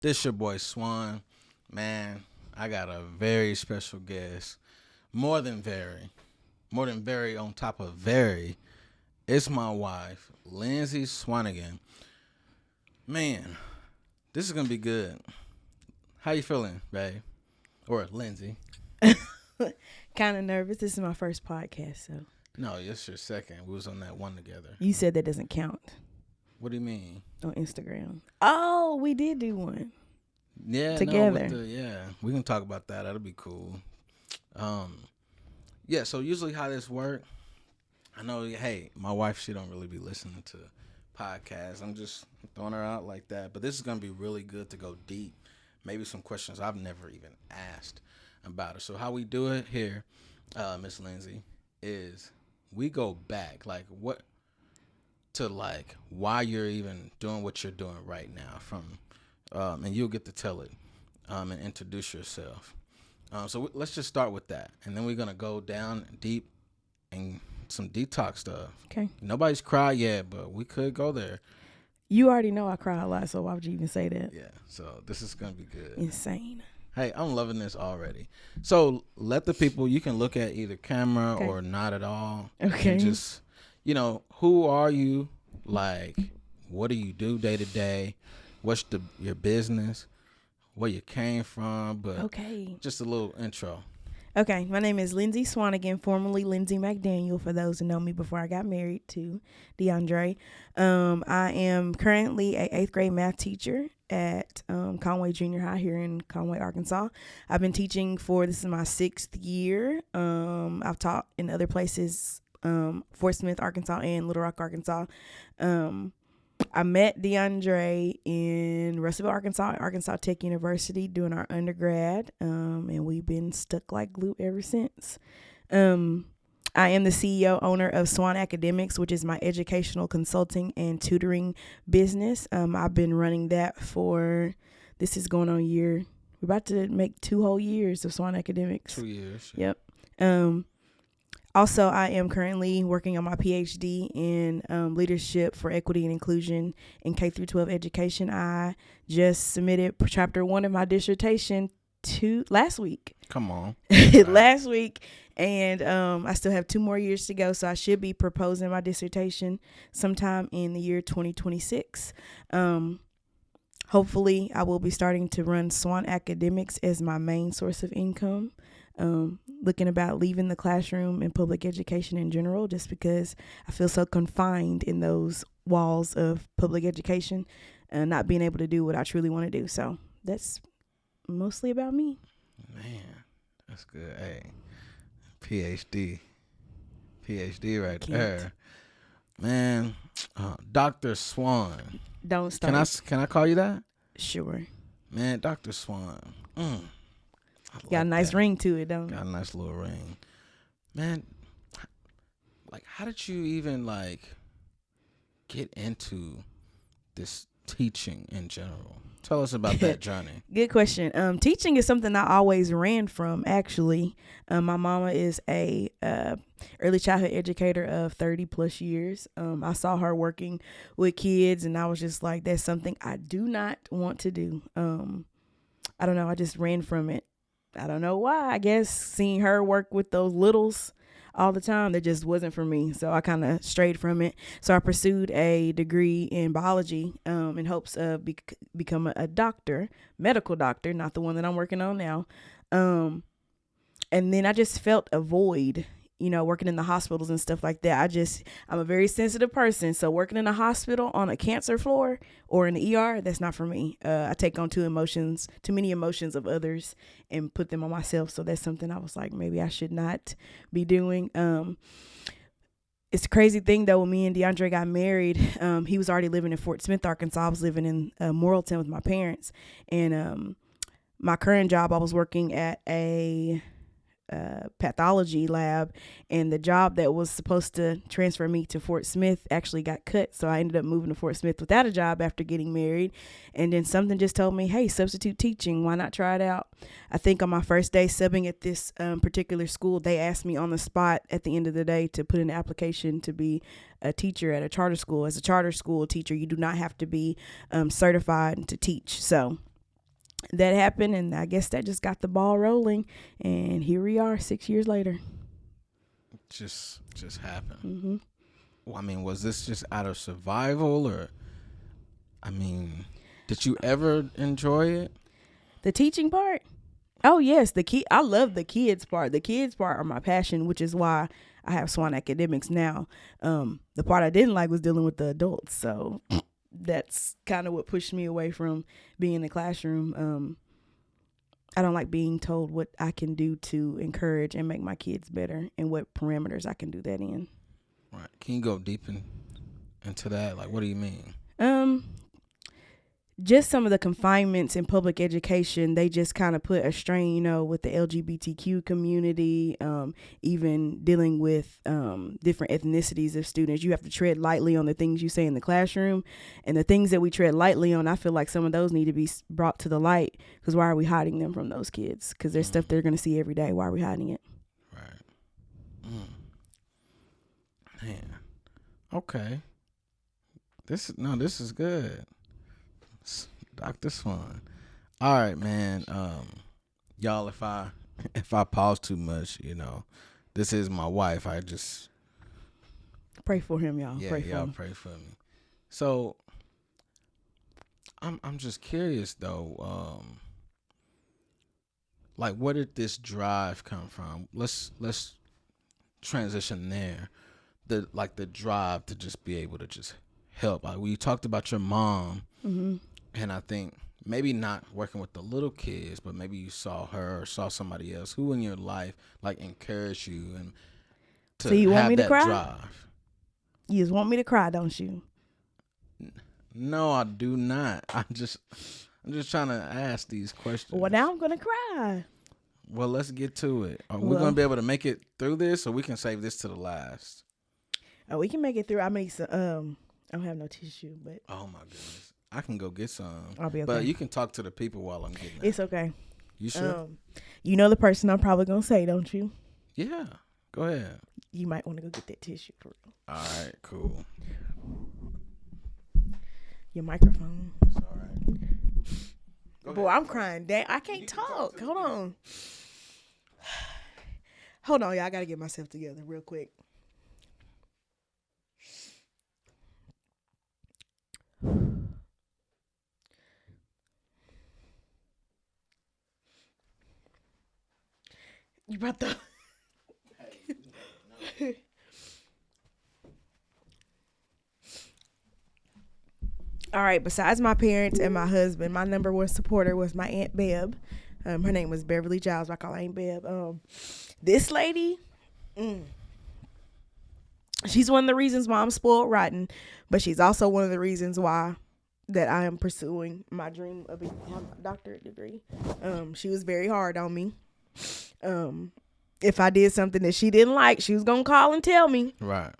This your boy Swan. Man, I got a very special guest. More than very on top of very. It's my wife, Lindsey Swanigan. Man, this is gonna be good. How you feeling, babe? Or Lindsey? Kind of nervous. This is my first podcast, so. No, it's your second. We was on that one together. You said that doesn't count. What do you mean? On Instagram. Oh, we did do one. Yeah, together. We can talk about that. That'll be cool. Yeah. So usually how this work, I know. Hey, my wife, she don't really be listening to podcasts. I'm just throwing her out like that. But this is gonna be really good to go deep. Maybe some questions I've never even asked about it. So how we do it here, Miss Lindsey, is we go back why you're even doing what you're doing right now from. And you'll get to tell it and introduce yourself. Let's just start with that. And then we're going to go down deep and some detox stuff. Okay. Nobody's cried yet, but we could go there. You already know I cry a lot, so why would you even say that? Yeah, so this is going to be good. Insane. Hey, I'm loving this already. So let the people, you can look at either camera or not at all. Okay. And just, who are you? Like, what do you do day to day? What's your business, where you came from, but just a little intro. Okay, my name is Lindsey Swanigan, formerly Lindsey McDaniel, for those who know me before I got married to Deondra. I am currently an 8th grade math teacher at Conway Junior High here in Conway, Arkansas. I've been teaching this is my 6th year. I've taught in other places, Fort Smith, Arkansas, and Little Rock, Arkansas. I met Deondra in Russellville, Arkansas, at Arkansas Tech University doing our undergrad, and we've been stuck like glue ever since. I am the CEO owner of Swan Academics, which is my educational consulting and tutoring business. I've been running that this is going on we're about to make 2 whole years of Swan Academics. 2 years. Yep. Also, I am currently working on my PhD in leadership for equity and inclusion in K-12 education. I just submitted chapter 1 of my dissertation last week. Come on. Last week. And I still have 2 more years to go, so I should be proposing my dissertation sometime in the year 2026. Hopefully, I will be starting to run Swan Academics as my main source of income. Looking about leaving the classroom and public education in general, just because I feel so confined in those walls of public education and not being able to do what I truly want to do. So that's mostly about me. Man, that's good. Hey, PhD right there. Man, Dr. Swan. Don't start. Can I call you that? Sure. Man, Dr. Swan. Got a nice ring to it, don't it? Got a nice little ring. Man, how did you even, get into this teaching in general? Tell us about that journey. Good question. Teaching is something I always ran from, actually. My mama is a early childhood educator of 30 plus years. I saw her working with kids, and I was just like, that's something I do not want to do. I don't know. I just ran from it. I don't know why. I guess seeing her work with those littles all the time, that just wasn't for me. So I kind of strayed from it. So I pursued a degree in biology in hopes of become a doctor, medical doctor, not the one that I'm working on now. And then I just felt a void, working in the hospitals and stuff like that. I'm a very sensitive person. So working in a hospital on a cancer floor or in the ER, that's not for me. I take on too many emotions of others and put them on myself. So that's something I was like, maybe I should not be doing. It's a crazy thing though, when me and Deondra got married, he was already living in Fort Smith, Arkansas. I was living in Morrilton with my parents. And my current job, I was working at a pathology lab, and the job that was supposed to transfer me to Fort Smith actually got cut. So I ended up moving to Fort Smith without a job after getting married. And then something just told me, hey, substitute teaching, why not try it out? I think on my first day subbing at this particular school, they asked me on the spot at the end of the day to put in an application to be a teacher at a charter school. As a charter school teacher, you do not have to be certified to teach. So that happened, and I guess that just got the ball rolling, and here we are 6 years later. Just happened. Well, I mean, was this just out of survival, or, I mean, did you ever enjoy it? The teaching part? Oh, yes. I love the kids part. The kids part are my passion, which is why I have Swan Academics now. The part I didn't like was dealing with the adults. So that's kind of what pushed me away from being in the classroom. I don't like being told what I can do to encourage and make my kids better and what parameters I can do that in. Right. Can you go deep into that? Like, what do you mean? Just some of the confinements in public education, they just kind of put a strain, with the LGBTQ community, even dealing with different ethnicities of students. You have to tread lightly on the things you say in the classroom, and the things that we tread lightly on, I feel like some of those need to be brought to the light, because why are we hiding them from those kids? Because there's stuff they're going to see every day. Why are we hiding it? Right. Man. Okay. This is good. Dr. Swan. All right, man. Y'all, if I pause too much, this is my wife. I just pray for him, y'all. Yeah, pray for y'all him. Pray for me. So I'm just curious though. Like, where did this drive come from? Let's transition there. The drive to just be able to just help. Like, when you talked about your mom. Mm-hmm. And I think maybe not working with the little kids, but maybe you saw her or saw somebody else who in your life encouraged you and to so you have want me to that cry? drive. You just want me to cry, don't you? No, I do not. I'm just trying to ask these questions. Well, now I'm gonna cry. Well, let's get to it. Are we gonna be able to make it through this, or we can save this to the last? Oh, we can make it through. I make some. I don't have no tissue, but oh my goodness. I can go get some. I'll be okay. But you can talk to the people while I'm getting it. It's okay. You sure? You know the person I'm probably going to say, don't you? Yeah. Go ahead. You might want to go get that tissue for real. All right, cool. Your microphone. It's all right. Boy, I'm crying. Dang, I can't talk. Hold on. Hold on, y'all. I got to get myself together real quick. You brought the... All right, besides my parents and my husband, my number one supporter was my Aunt Beb. Her name was Beverly Giles. I call her Aunt Beb. This lady, she's one of the reasons why I'm spoiled rotten, but she's also one of the reasons why that I am pursuing my dream of a doctorate degree. She was very hard on me. If I did something that she didn't like, she was gonna call and tell me. Right.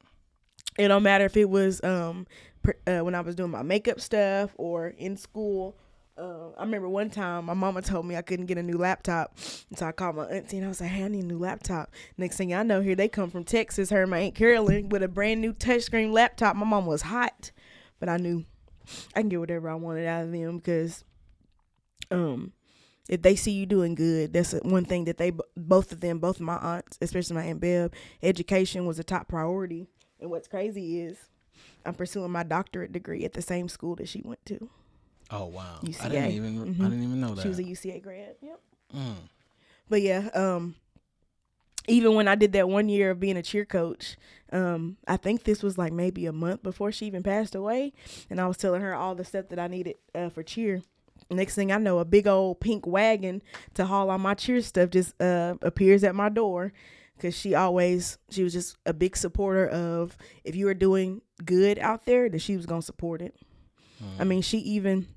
It don't matter if it was when I was doing my makeup stuff or in school. I remember one time my mama told me I couldn't get a new laptop, and so I called my auntie and I was like, "Hey, I need a new laptop." Next thing I know, here they come from Texas, her and my Aunt Carolyn, with a brand new touchscreen laptop. My mom was hot, but I knew I can get whatever I wanted out of them, because if they see you doing good, that's one thing that both of my aunts, especially my Aunt Beb, education was a top priority. And what's crazy is I'm pursuing my doctorate degree at the same school that she went to. Oh wow! UCA. I didn't even know that. She was a UCA grad. Yep. Mm. But yeah, even when I did that 1 year of being a cheer coach, I think this was like maybe a month before she even passed away, and I was telling her all the stuff that I needed for cheer. Next thing I know, a big old pink wagon to haul all my cheer stuff just appears at my door, because she was just a big supporter of, if you were doing good out there, that she was gonna support it. I mean, she even,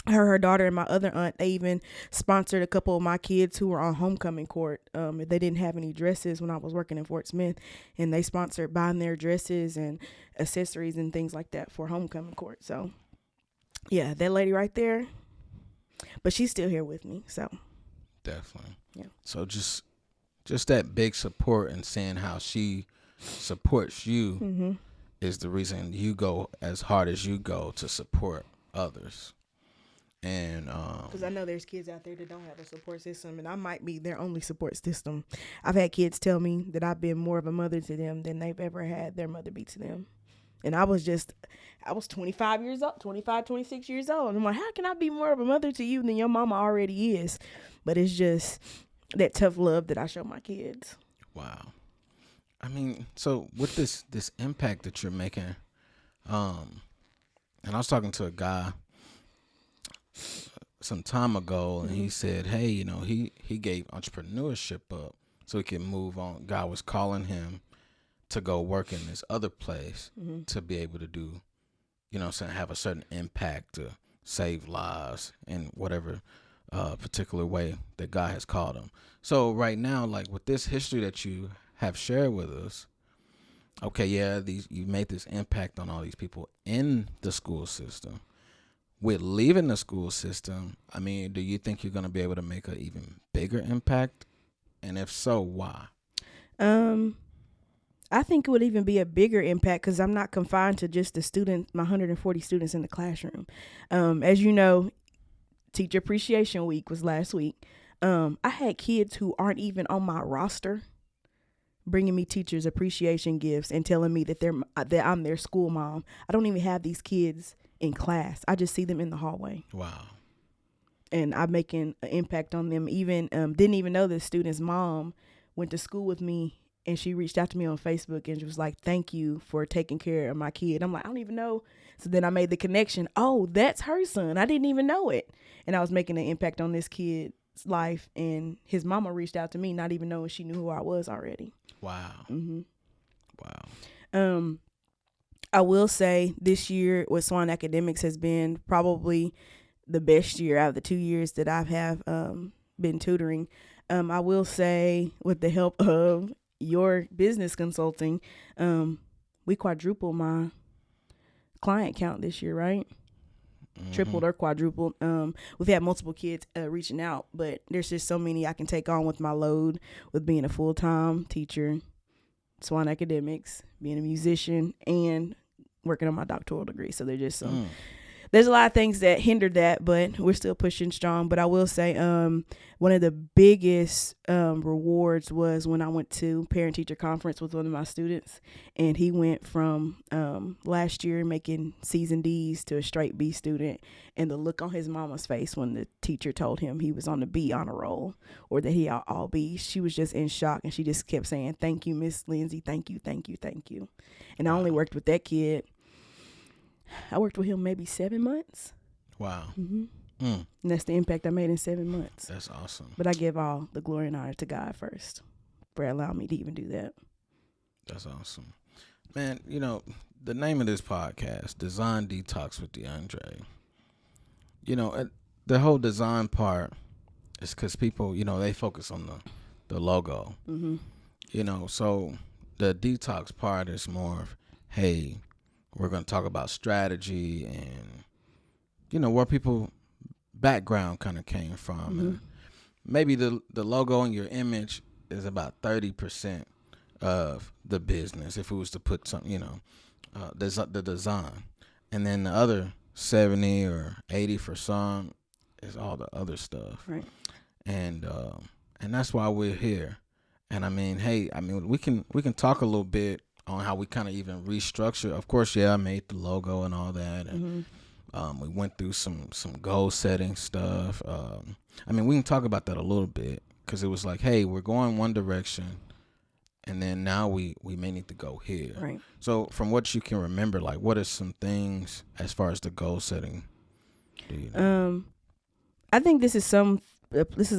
her daughter and my other aunt, they even sponsored a couple of my kids who were on homecoming court. If they didn't have any dresses when I was working in Fort Smith, and they sponsored buying their dresses and accessories and things like that for homecoming court. So yeah, that lady right there. But she's still here with me, so. Definitely. Yeah. So just that big support and seeing how she supports you is the reason you go as hard as you go to support others. And because I know there's kids out there that don't have a support system, and I might be their only support system. I've had kids tell me that I've been more of a mother to them than they've ever had their mother be to them. And I was 25 years old, 25, 26 years old. And I'm like, how can I be more of a mother to you than your mama already is? But it's just that tough love that I show my kids. wow. I mean, so with this impact that you're making, and I was talking to a guy some time ago, and he said, hey, he gave entrepreneurship up so he could move on. God was calling him to go work in this other place to be able to do, have a certain impact to save lives in whatever particular way that God has called him. So right now, like with this history that you have shared with us, okay, yeah, you made this impact on all these people in the school system. With leaving the school system, I mean, do you think you're going to be able to make an even bigger impact? And if so, why? I think it would even be a bigger impact because I'm not confined to just my 140 students in the classroom. As you know, Teacher Appreciation Week was last week. I had kids who aren't even on my roster bringing me teachers appreciation gifts and telling me that I'm their school mom. I don't even have these kids in class. I just see them in the hallway. Wow. And I'm making an impact on them. Even didn't even know this student's mom went to school with me, and she reached out to me on Facebook and she was like, thank you for taking care of my kid. I'm like, I don't even know. So then I made the connection. Oh, that's her son. I didn't even know it. And I was making an impact on this kid's life, and his mama reached out to me not even knowing she knew who I was already. Wow. Mm-hmm. Wow. I will say this year with Swan Academics has been probably the best year out of the 2 years that I have been tutoring. I will say with the help of your business consulting, we quadrupled my client count this year, right? Tripled or quadrupled. We've had multiple kids reaching out, but there's just so many I can take on with my load with being a full-time teacher, Swan Academics, being a musician, and working on my doctoral degree. So there's just there's a lot of things that hindered that, but we're still pushing strong. But I will say one of the biggest rewards was when I went to parent-teacher conference with one of my students, and he went from last year making C's and D's to a straight B student, and the look on his mama's face when the teacher told him he was on the B honor roll or that he all B, she was just in shock, and she just kept saying, thank you, Miss Lindsey, thank you, thank you, thank you. And I only worked with that kid. I worked with him maybe 7 months. Wow. Mm-hmm. And that's the impact I made in 7 months. That's awesome. But I give all the glory and honor to God first for allowing me to even do that. That's awesome. Man, the name of this podcast, Design Detox with Deondra, the whole design part is because people, they focus on the logo. Mm-hmm. So the detox part is more of, hey, we're going to talk about strategy and, where people background kind of came from. Mm-hmm. And maybe the logo and your image is about 30% of the business if it was to put some, the design. And then the other 70 or 80 for some is all the other stuff. Right. And that's why we're here. And we can talk a little bit on how we kind of even restructure. Of course, I made the logo and all that. And we went through some goal setting stuff. We can talk about that a little bit because it was like, hey, we're going one direction, and then now we may need to go here. Right. So from what you can remember, like, what are some things as far as the goal setting? I think this is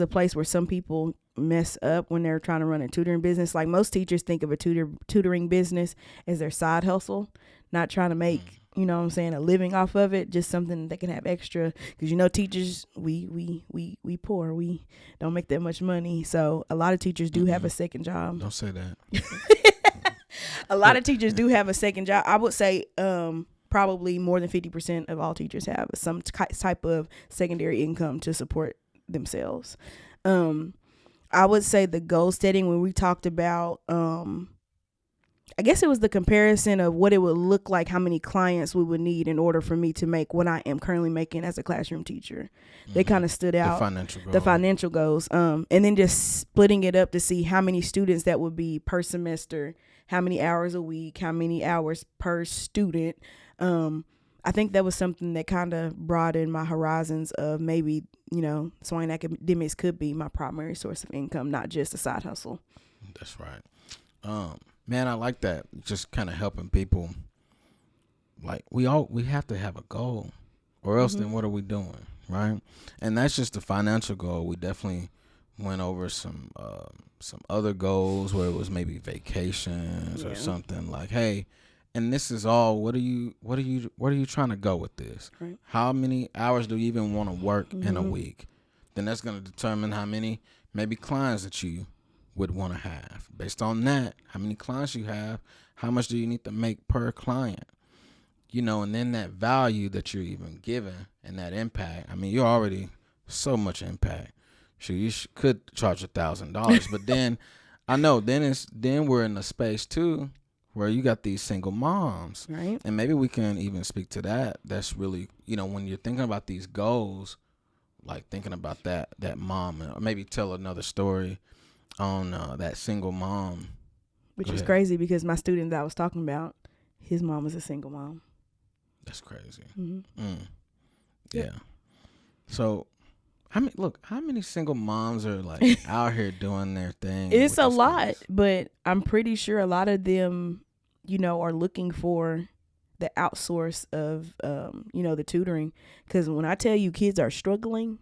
a place where some people mess up when they're trying to run a tutoring business. Like most teachers think of a tutoring business as their side hustle, not trying to make, a living off of it, just something they can have extra. Because, teachers, we poor, we don't make that much money. So a lot of teachers do have a second job. Don't say that. A lot of teachers do have a second job. I would say probably more than 50% of all teachers have some type of secondary income to support themselves. I would say the goal setting, when we talked about I guess it was the comparison of what it would look like, how many clients we would need in order for me to make what I am currently making as a classroom teacher. They kind of stood out. The financial goals. And then just splitting it up to see how many students that would be per semester, how many hours a week, how many hours per student. I think that was something that kind of broadened my horizons of maybe, Swan Academics could be my primary source of income, not just a side hustle. That's right. Man, I like that. Just kind of helping people. Like we have to have a goal, or else then what are we doing, right? And that's just the financial goal. We definitely went over some other goals where it was maybe vacations or something like, hey, and this is all. What are you trying to go with this? Right. How many hours do you even want to work in a week? Then that's going to determine how many maybe clients that you would want to have. Based on that, how many clients you have, how much do you need to make per client? And then that value that you're even given and that impact. I mean, you're already so much impact. Sure, you could charge $1,000, but then I know then we're in a space too where you got these single moms, right? And maybe we can even speak to that. That's really, when you're thinking about these goals, like thinking about that mom, or maybe tell another story on that single mom. Which is crazy because my student that I was talking about, his mom was a single mom. That's crazy. Mm-hmm. Yeah. So, how many single moms are like out here doing their thing? It's a lot, but I'm pretty sure a lot of them, are looking for the outsource of, the tutoring. Because when I tell you kids are struggling,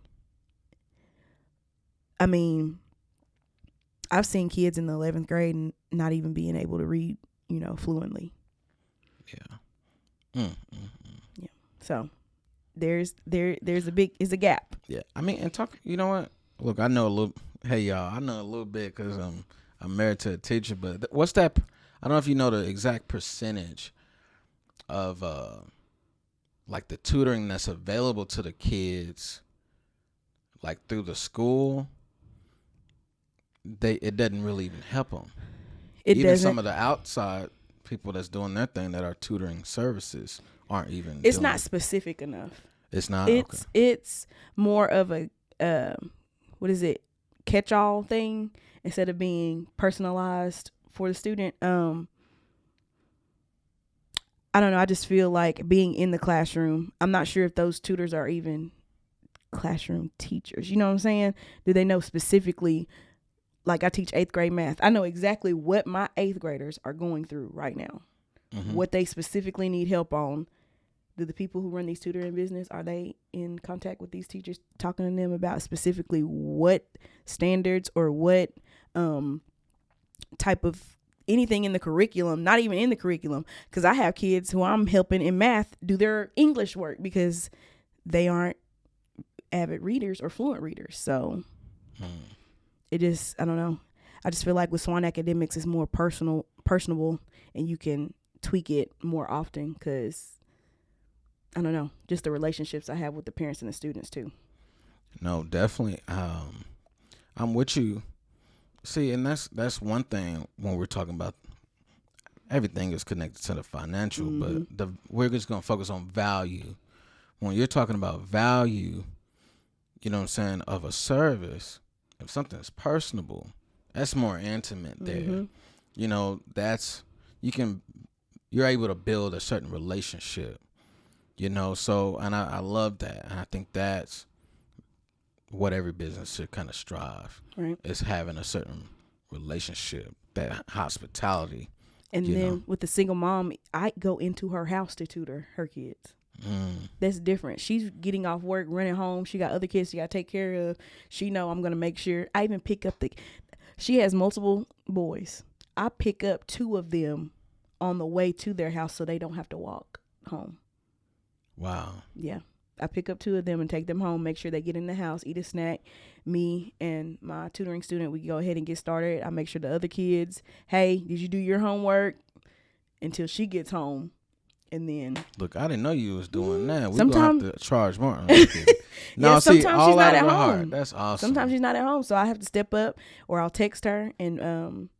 I mean, I've seen kids in the 11th grade and not even being able to read, fluently. Yeah. Yeah. So there's a gap. Yeah. I mean, and talk, you know what? Look, I know a little, hey y'all, I know a little bit because I'm married to a teacher, but what's that? I don't know if you know the exact percentage of, like the tutoring that's available to the kids, like through the school. It doesn't really even help them. Even some of the outside people that's doing their thing that are tutoring services aren't even. It's not specific enough. It's not. It's more of a catch-all thing instead of being personalized for the student. I don't know. I just feel like being in the classroom. I'm not sure if those tutors are even classroom teachers. You know what I'm saying? Do they know specifically? Like I teach 8th grade math. I know exactly what my 8th graders are going through right now. Mm-hmm. What they specifically need help on. Do the people who run these tutoring business, are they in contact with these teachers, talking to them about specifically what standards or what type of anything in the curriculum, not even in the curriculum, because I have kids who I'm helping in math do their English work because they aren't avid readers or fluent readers. So it just, I don't know. I just feel like with Swan Academics, it's more personable, and you can tweak it more often because, I don't know, just the relationships I have with the parents and the students too. No, definitely. I'm with you. See, and that's one thing when we're talking about everything is connected to the financial, but we're just going to focus on value. When you're talking about value, you know what I'm saying, of a service, if something's personable, that's more intimate there. That's, you're able to build a certain relationship, so, and I love that. And I think that's what every business should kind of strive, right? Is having a certain relationship, that hospitality. And then with the single mom, I go into her house to tutor her kids. That's different. She's getting off work, running home. She got other kids she got to take care of. She know I'm going to make sure. I even pick up she has multiple boys. I pick up 2 of them on the way to their house so they don't have to walk home. Wow. Yeah. I pick up 2 of them and take them home, make sure they get in the house, eat a snack. Me and my tutoring student, we go ahead and get started. I make sure the other kids, hey, did you do your homework? Until she gets home. And then, look, I didn't know you was doing that. We're gonna have to charge more. No, yeah, see, sometimes she's not at home. Heart. That's awesome. Sometimes she's not at home, so I have to step up, or I'll text her and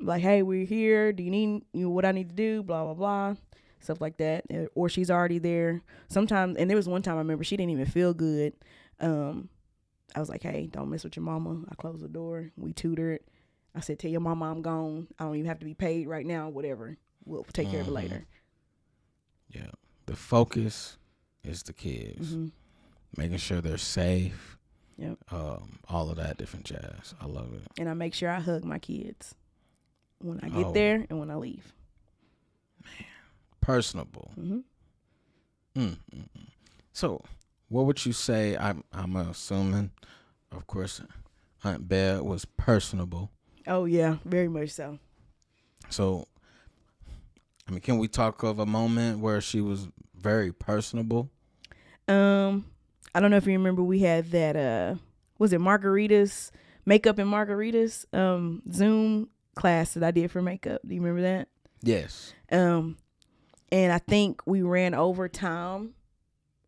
Like, hey, we're here. Do you need what I need to do? Blah, blah, blah. Stuff like that. Or she's already there. Sometimes, and there was one time I remember she didn't even feel good. I was like, hey, don't mess with your mama. I closed the door. We tutored. I said, tell your mama I'm gone. I don't even have to be paid right now. Whatever. We'll take care of it later. Yeah. The focus is the kids. Making sure they're safe. Yep. All of that different jazz. I love it. And I make sure I hug my kids when I get there and when I leave. Man. Personable. So, what would you say? I'm assuming, of course, Aunt Bear was personable. Oh, yeah. Very much so. So, I mean, can we talk of a moment where she was very personable? I don't know if you remember, we had that, was it Margaritas, makeup and Margaritas, Zoom class that I did for makeup. Do you remember that? Yes. And I think we ran over time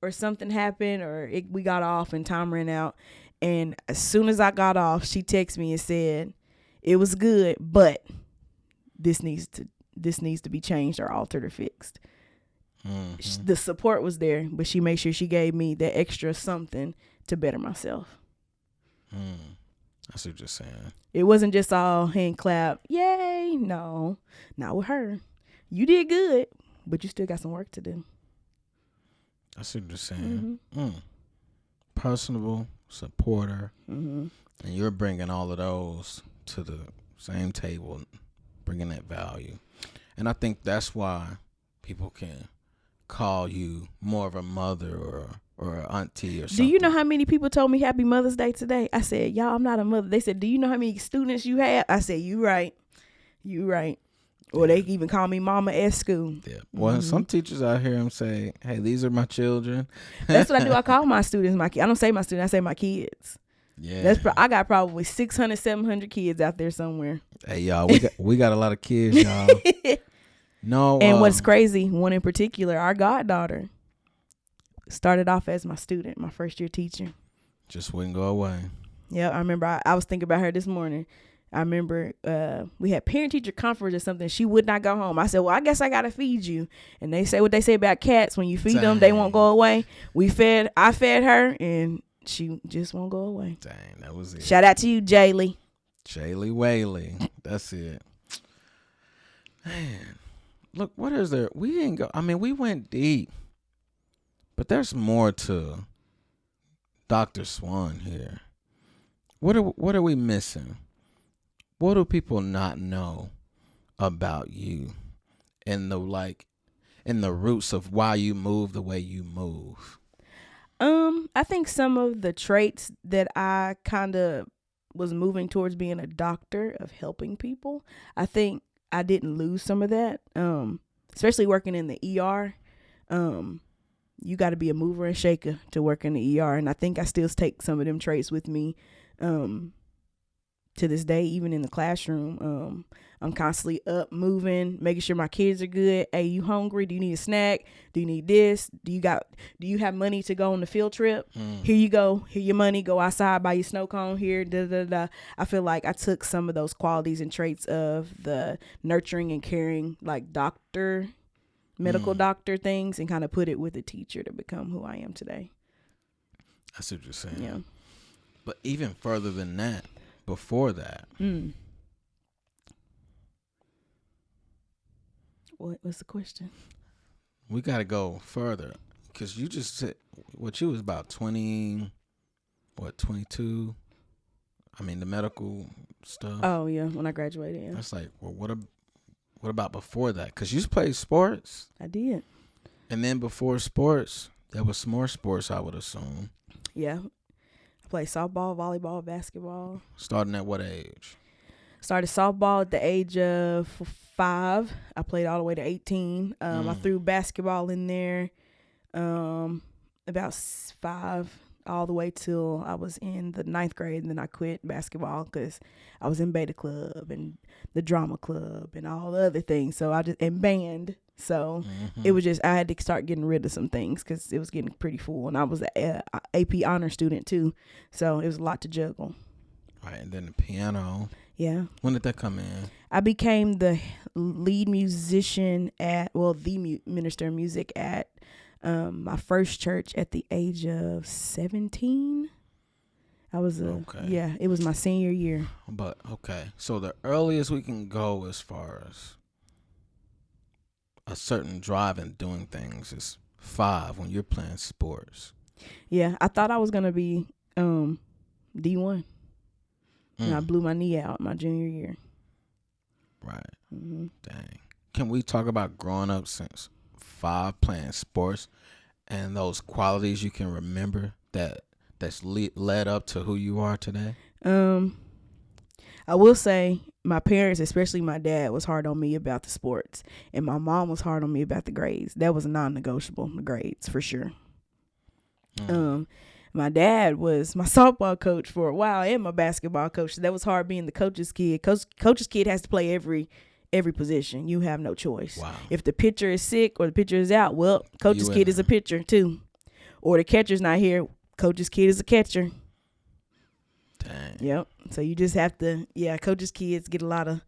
or something happened or we got off and time ran out. And as soon as I got off, she texted me and said, it was good, but this needs to be changed or altered or fixed. The support was there, but she made sure she gave me that extra something to better myself. I see what you're saying. It wasn't just all hand clap, yay. No, not with her. You did good, but you still got some work to do. I see what you're saying. Personable, supporter, and you're bringing all of those to the same table, bringing that value. And I think that's why people can call you more of a mother or an auntie or something. Do you know how many people told me Happy Mother's Day today? I said, y'all, I'm not a mother. They said, do you know how many students you have? I said, you right. Or they even call me mama at school. Yeah. Well, some teachers out here say, hey, these are my children. That's what I do. I call my students my kids. I don't say my students. I say my kids. Yeah. I got probably 600, 700 kids out there somewhere. Hey, y'all, we got a lot of kids, y'all. No. And what's crazy, one in particular, our goddaughter started off as my student, my first year teacher. Just wouldn't go away. Yeah, I remember I was thinking about her this morning. I remember we had parent-teacher conference or something. She would not go home. I said, well, I guess I got to feed you. And they say what they say about cats. When you feed them, they won't go away. I fed her, and she just won't go away. Dang, that was it. Shout out to you, Jaylee. Jaylee Whaley. That's it. Man, look, what is there? We didn't go. I mean, we went deep. But there's more to Dr. Swan here. What are we missing? What do people not know about you and the roots of why you move the way you move? I think some of the traits that I kind of was moving towards being a doctor of helping people, I think I didn't lose some of that. Especially working in the ER. You got to be a mover and shaker to work in the ER. And I think I still take some of them traits with me to this day, even in the classroom. I'm constantly up, moving, making sure my kids are good. Hey, you hungry? Do you need a snack? Do you need this? Do you have money to go on the field trip? Here you go. Here your money. Go outside, buy your snow cone here. Da, da, da. I feel like I took some of those qualities and traits of the nurturing and caring, like medical doctor things, and kind of put it with a teacher to become who I am today. I see what you're saying. Yeah. But even further than that, before that. What's the question? We got to go further because you just said you was about 22? I mean, the medical stuff. Oh, yeah, when I graduated, yeah. That's like, well, what about before that? Because you played sports. I did. And then before sports, there was some more sports, I would assume. Yeah. I played softball, volleyball, basketball. Starting at what age? Started softball at the age of 5. I played all the way to 18. I threw basketball in there about 5 all the way till I was in the 9th grade, and then I quit basketball because I was in Beta Club and the Drama Club and all the other things. So and band. So it was just, I had to start getting rid of some things because it was getting pretty full, and I was an AP honor student too. So it was a lot to juggle. Right, and then the piano. Yeah. When did that come in? I became the lead musician the minister of music at my first church at the age of 17. It was my senior year. But okay, so the earliest we can go as far as a certain drive in doing things is 5 when you're playing sports. Yeah, I thought I was gonna be D1. And I blew my knee out my junior year. Right. Mm-hmm. Dang. Can we talk about growing up since 5 playing sports and those qualities you can remember that's led up to who you are today? I will say my parents, especially my dad, was hard on me about the sports, and my mom was hard on me about the grades. That was a non-negotiable, the grades for sure. My dad was my softball coach for a while and my basketball coach. So that was hard being the coach's kid. Coach's kid has to play every position. You have no choice. Wow. If the pitcher is sick or the pitcher is out, well, coach's kid is a pitcher too. Or the catcher's not here, coach's kid is a catcher. Dang. Yep. So you just have to, coach's kids get a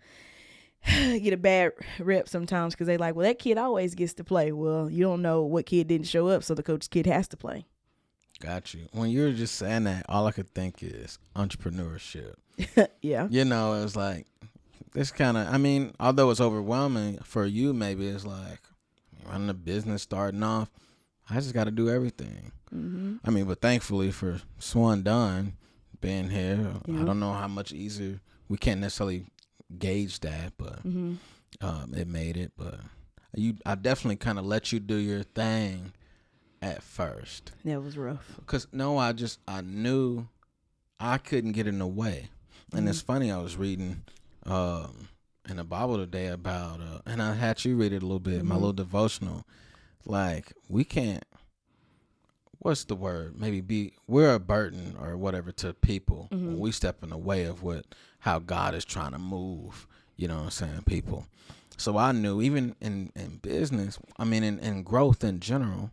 bad rep sometimes because they like, well, that kid always gets to play. Well, you don't know what kid didn't show up, so the coach's kid has to play. Got you. When you were just saying that, all I could think is entrepreneurship. Yeah. You know, it was like, it's kind of, I mean, although it's overwhelming for you, maybe it's like running a business, starting off, I just got to do everything. Mm-hmm. I mean, but thankfully for Swan being here, I don't know how much easier, we can't necessarily gauge that, but it made it. But I definitely kind of let you do your thing at first. That was rough. Because, I knew I couldn't get in the way. And it's funny, I was reading in the Bible today about, and I had you read it a little bit, my little devotional. Like, we can't, what's the word? Maybe we're a burden or whatever to people when we step in the way of how God is trying to move, you know what I'm saying, people. So I knew even in business, I mean, in growth in general,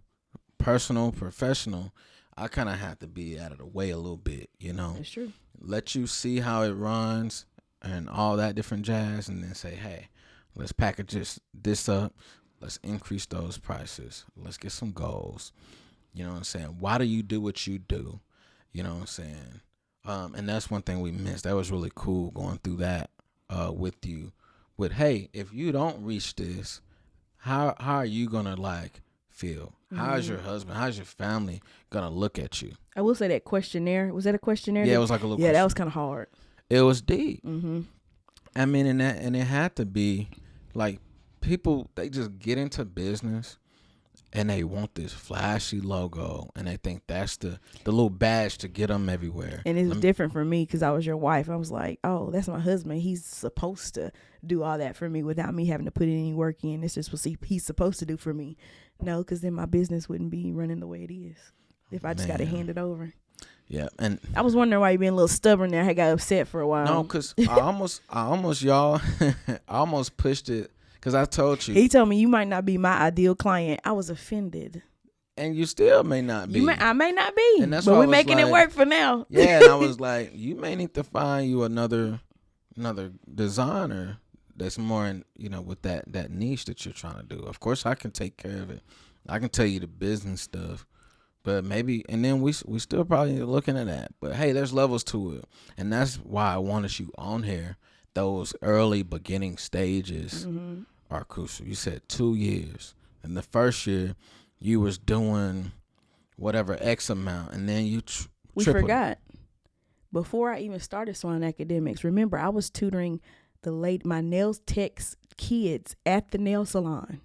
personal, professional, I kind of have to be out of the way a little bit, you know. That's true. Let you see how it runs and all that different jazz, and then say, hey, let's package this up. Let's increase those prices. Let's get some goals. You know what I'm saying? Why do you do what you do? You know what I'm saying? And that's one thing we missed. That was really cool going through that with you. With, hey, if you don't reach this, how are you going to feel? How's your husband? How's your family going to look at you? I will say that questionnaire. Was that a questionnaire? Yeah, it was like a little questionnaire. That was kind of hard. It was deep. Mm-hmm. I mean, and it had to be like people, they just get into business and they want this flashy logo and they think that's the little badge to get them everywhere. And it was different for me because I was your wife. I was like, oh, that's my husband. He's supposed to do all that for me without me having to put any work in. It's just what he's supposed to do for me. No, because then my business wouldn't be running the way it is if I just got to hand it over. Yeah, and I was wondering why you being a little stubborn there. I got upset for a while. No, because I almost pushed it because I told you. He told me you might not be my ideal client. I was offended. And you still may not be. I may not be. And that's but we're why making it work for now. Yeah, and I was like, you may need to find you another designer that's more in, with that niche that you're trying to do. Of course, I can take care of it. I can tell you the business stuff. But maybe, and then we still probably looking at that. But hey, there's levels to it. And that's why I wanted you on here. Those early beginning stages are crucial. You said 2 years. And the first year, you was doing whatever X amount. And then you we forgot. Before I even started Swan Academics, remember, I was tutoring my nails techs kids at the nail salon.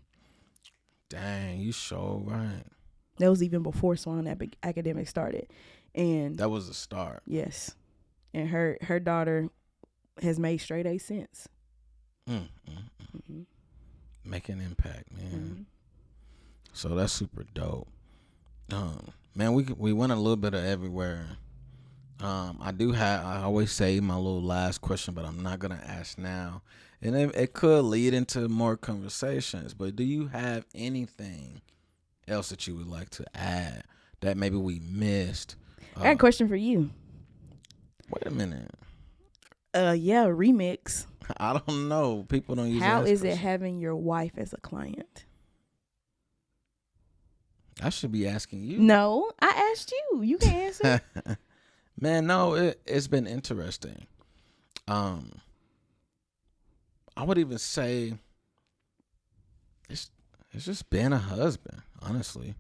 Dang, you so right. That was even before Swan Academics started. And that was the start. Yes. And her daughter has made straight A since. Mm-hmm. Making impact, man. So that's super dope. Man, we went a little bit of everywhere. I always say my little last question, but I'm not going to ask now. And it could lead into more conversations, but do you have anything else that you would like to add that maybe we missed? I got a question for you. Wait a minute. Yeah, remix. I don't know. People don't use. How is it question. having your wife as a client? I should be asking you. No, I asked you. You can answer. Man, no, it's been interesting. I would even say it's just being a husband, honestly.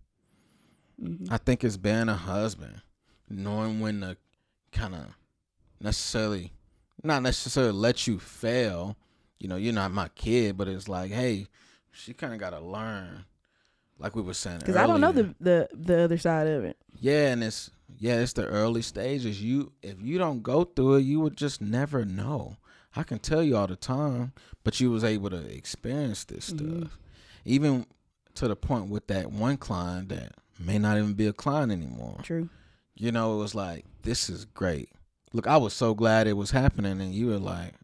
Mm-hmm. I think it's being a husband, knowing when to kind of not necessarily let you fail. You know, you're not my kid, but it's like, hey, she kind of got to learn, like we were saying Because earlier. I don't know the other side of it. Yeah, and it's the early stages. If you don't go through it, you would just never know. I can tell you all the time, but you was able to experience this stuff. Even to the point with that one client that may not even be a client anymore. True. You know, it was like, this is great. Look, I was so glad it was happening, and you were like,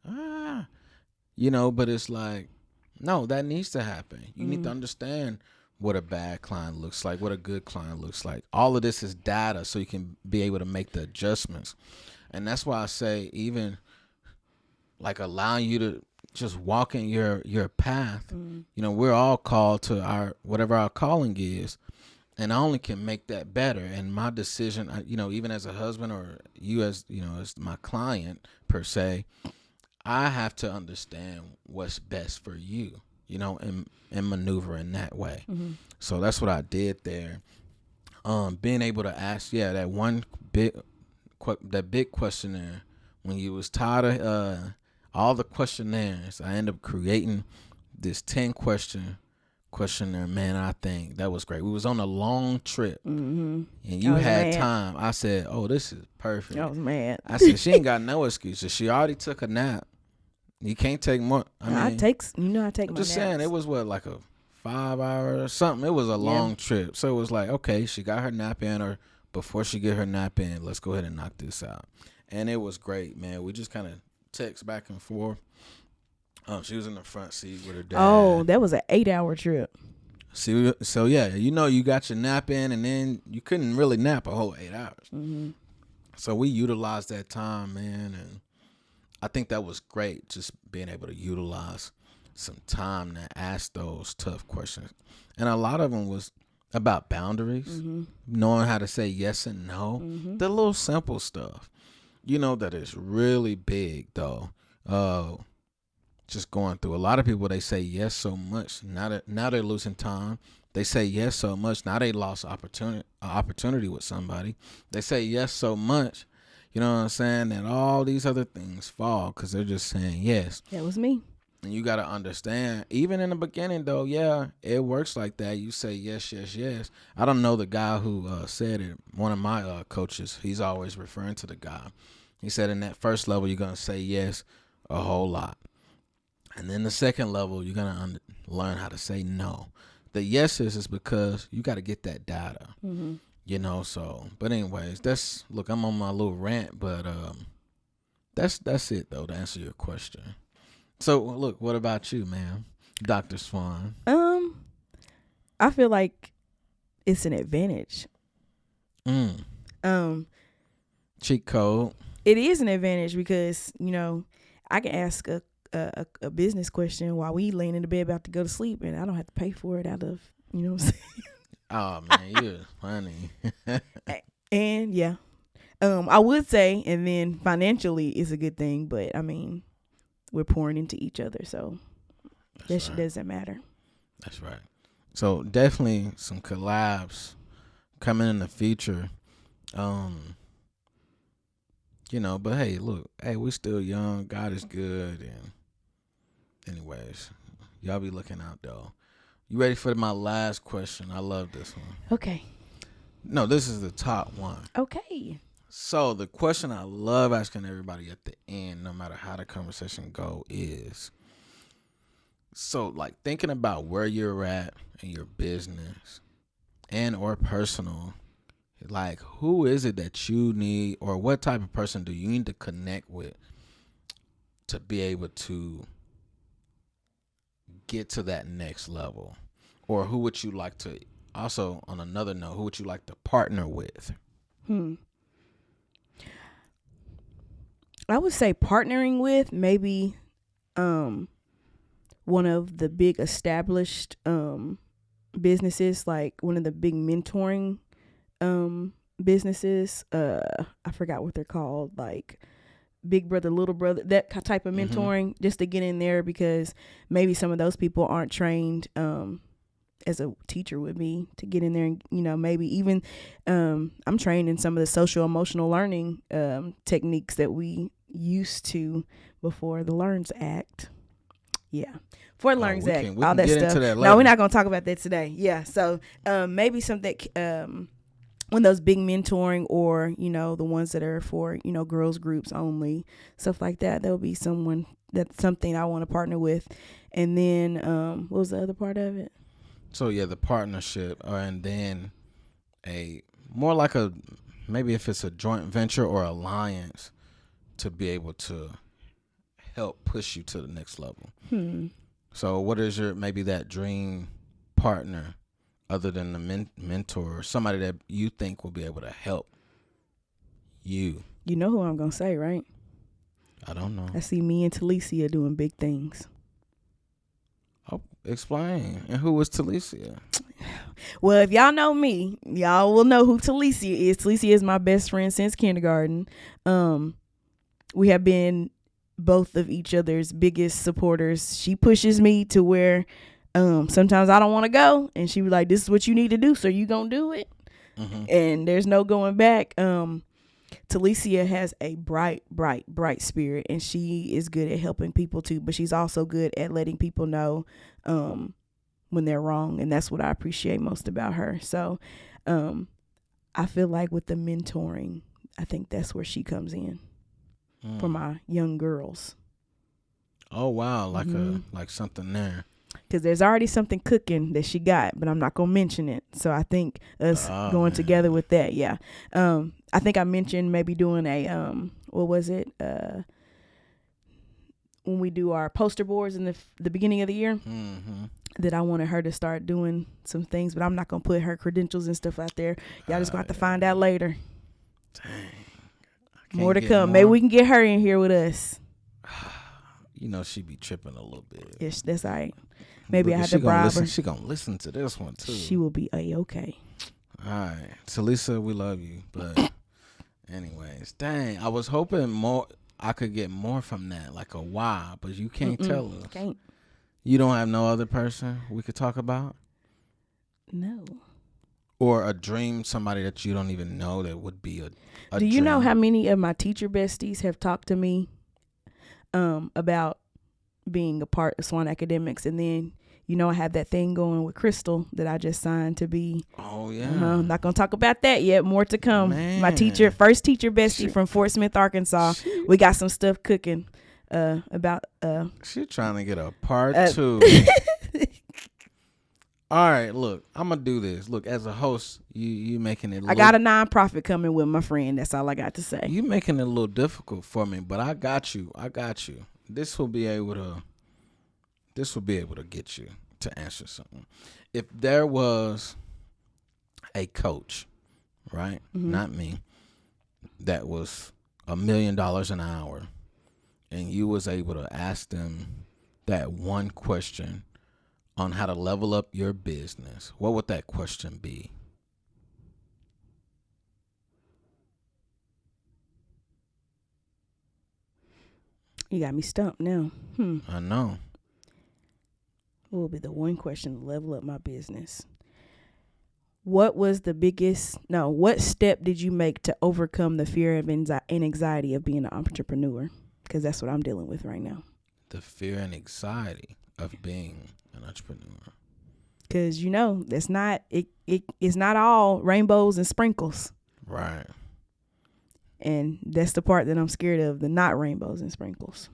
you know, but it's like, no, that needs to happen. You need to understand what a bad client looks like, what a good client looks like. All of this is data, so you can be able to make the adjustments. And that's why I say, even like allowing you to just walk in your path. You know, we're all called to whatever our calling is, and I only can make that better. And my decision, you know, even as a husband, or you as, you know, as my client per se, I have to understand what's best for you, you know, and maneuver in that way. So that's what I did there. Being able to ask, that one big questionnaire, when you was tired of all the questionnaires, I ended up creating this 10 questionnaire. Man, I think that was great. We was on a long trip, and you had time. I said, oh, this is perfect. I was mad. I said, she ain't got no excuses. She already took a nap. You can't take more. I take my naps. Just saying, it was like a 5 hour or something. It was a long trip. So it was like, okay, she got her nap in, or before she get her nap in, let's go ahead and knock this out. And it was great, man. We just kind of text back and forth. She was in the front seat with her dad. Oh, that was an 8-hour trip. See, so yeah, you know, you got your nap in, and then you couldn't really nap a whole 8 hours. So we utilized that time, man, and I think that was great, just being able to utilize some time to ask those tough questions. And a lot of them was about boundaries, knowing how to say yes and no, the little simple stuff. You know, that is really big, though. Just going through. A lot of people, they say yes so much. Now they're losing time. They say yes so much. Now they lost opportunity with somebody. They say yes so much, you know what I'm saying, that all these other things fall because they're just saying yes. That was me. And you got to understand, even in the beginning, though, yeah, it works like that. You say yes, yes, yes. I don't know the guy who said it. One of my coaches, he's always referring to the guy. He said in that first level, you're going to say yes a whole lot. And then the second level, you're going to learn how to say no. The yeses is because you got to get that data, you know, so. But anyways, look, I'm on my little rant, but that's it, though, to answer your question. So, look, what about you, ma'am, Dr. Swan? I feel like it's an advantage. Cheat code. It is an advantage because, you know, I can ask a business question while we laying in the bed about to go to sleep, and I don't have to pay for it out of, you know what I'm saying? Oh, man, you're funny. And, yeah. I would say, and then financially it's a good thing, but, I mean, we're pouring into each other, so that doesn't matter. That's right. So definitely some collabs coming in the future. You know, but hey, look, we're still young. God is good, and anyways, y'all be looking out though. You ready for my last question? I love this one. Okay. No, this is the top one. Okay. So the question I love asking everybody at the end, no matter how the conversation go, is, so like thinking about where you're at in your business and or personal, like who is it that you need, or what type of person do you need to connect with to be able to get to that next level? Or who would you like to, also on another note, who would you like to partner with? I would say partnering with maybe one of the big established businesses, like one of the big mentoring businesses. I forgot what they're called, like big brother, little brother, that type of mentoring, just to get in there, because maybe some of those people aren't trained as a teacher would be, to get in there and, maybe even I'm trained in some of the social emotional learning techniques that we used to before the LEARNS Act. Yeah. For the LEARNS Act, all that stuff. No, we're not going to talk about that today. Yeah. So maybe something, one of those big mentoring, or, the ones that are for, girls groups only, stuff like that. There'll be that's something I want to partner with. And then what was the other part of it? So, yeah, the partnership, and then more like maybe if it's a joint venture or alliance, to be able to help push you to the next level. So what is maybe that dream partner, other than the mentor, or somebody that you think will be able to help you? You know who I'm going to say, right? I don't know. I see me and Talicia doing big things. Oh, explain. And who was Talicia? Well, if y'all know me, y'all will know who Talicia is. Talicia is my best friend since kindergarten. We have been both of each other's biggest supporters. She pushes me to where sometimes I don't want to go, and she was like, this is what you need to do, so you gonna do it. And there's no going back. Talicia has a bright spirit, and she is good at helping people too, but she's also good at letting people know when they're wrong, and that's what I appreciate most about her. So I feel like with the mentoring, I think that's where she comes in for my young girls. Oh wow, like something there. Because there's already something cooking that she got, but I'm not gonna mention it. So I think us going together with that, yeah. I think I mentioned maybe doing a what was it? When we do our poster boards in the beginning of the year, that I wanted her to start doing some things, but I'm not gonna put her credentials and stuff out there. Y'all just gonna have to find out later. Dang. More to come. Maybe we can get her in here with us. She be tripping a little bit. Yes, that's all right. Maybe I have to bribe her. She gonna listen to this one too. She will be A-okay. All right, so Lisa, we love you, but anyways, dang, I was hoping I could get more from that, like a why, but you can't tell us. Can't. You don't have no other person we could talk about? No. Or a dream, somebody that you don't even know that would be a Do you know how many of my teacher besties have talked to me about being a part of Swan Academics? And then, I have that thing going with Crystal that I just signed to be. Oh, yeah. I'm not going to talk about that yet. More to come. Man. My first teacher bestie from Fort Smith, Arkansas. We got some stuff cooking about. She trying to get a part 2. All right, look, I'm going to do this. Look, as a host, you making it I got a nonprofit coming with my friend. That's all I got to say. You making it a little difficult for me, but I got you. This will be able to get you to answer something. If there was a coach, right? Not me, that was $1 million an hour, and you was able to ask them that one question on how to level up your business, what would that question be? You got me stumped now. I know. What will be the one question to level up my business? What step did you make to overcome the fear and anxiety of being an entrepreneur? Because that's what I'm dealing with right now. The fear and anxiety of being an entrepreneur. Because that's not it's not all rainbows and sprinkles. Right. And that's the part that I'm scared of, the not rainbows and sprinkles.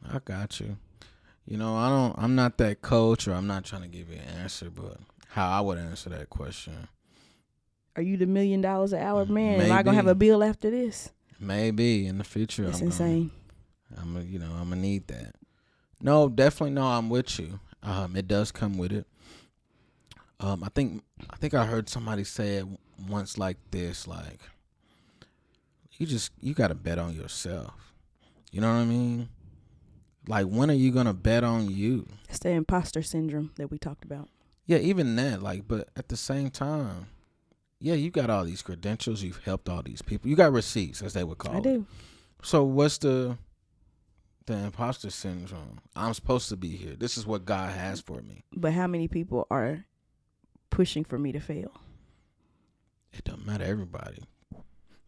I got you. I'm not that coach, or I'm not trying to give you an answer, but how I would answer that question. Are you the $1 million an hour man? Maybe. Am I going to have a bill after this? Maybe in the future. It's insane. I'm gonna need that. No, definitely no. I'm with you. It does come with it. I think I heard somebody say it once like this, like you got to bet on yourself. You know what I mean? Like, when are you going to bet on you? It's the imposter syndrome that we talked about. Yeah, even that. Like, but at the same time, yeah, you got all these credentials. You've helped all these people. You got receipts, as they would call it. I do. So what's the imposter syndrome? I'm supposed to be here. This is what God has for me. But how many people are pushing for me to fail? It don't matter, everybody.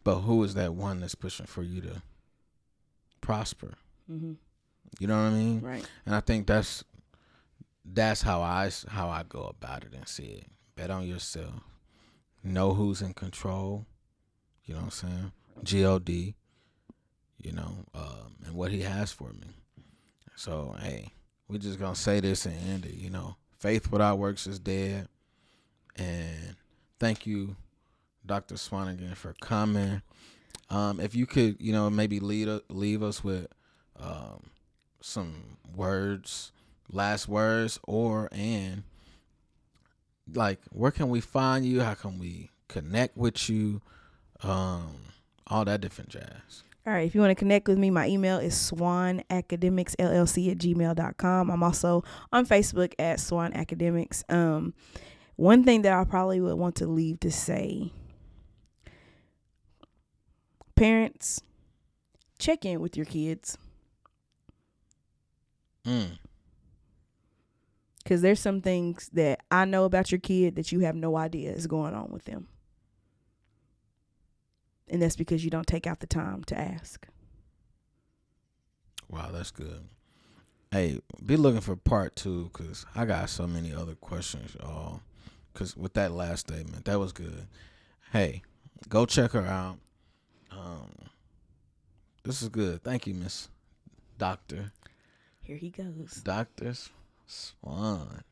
But who is that one that's pushing for you to prosper? Mm-hmm. You know what I mean? Right. And I think that's how I go about it and see it. Bet on yourself. Know who's in control. You know what I'm saying? God. You know, and what He has for me. So, hey, we just gonna say this and end it. You know, faith without works is dead. And thank you, Dr. Swanigan, for coming. If you could, you know, maybe leave us with some words, last words, and like, where can we find you? How can we connect with you? All that different jazz. All right. If you want to connect with me, my email is swanacademicsllc@gmail.com. I'm also on Facebook at Swan Academics. One thing that I probably would want to leave to say, parents, check in with your kids. Because there's some things that I know about your kid that you have no idea is going on with them. And that's because you don't take out the time to ask. Wow, that's good. Hey, be looking for part 2, because I got so many other questions, y'all. Because with that last statement, that was good. Hey, go check her out. This is good. Thank you, Miss Doctor. Here he goes. Dr. Swan.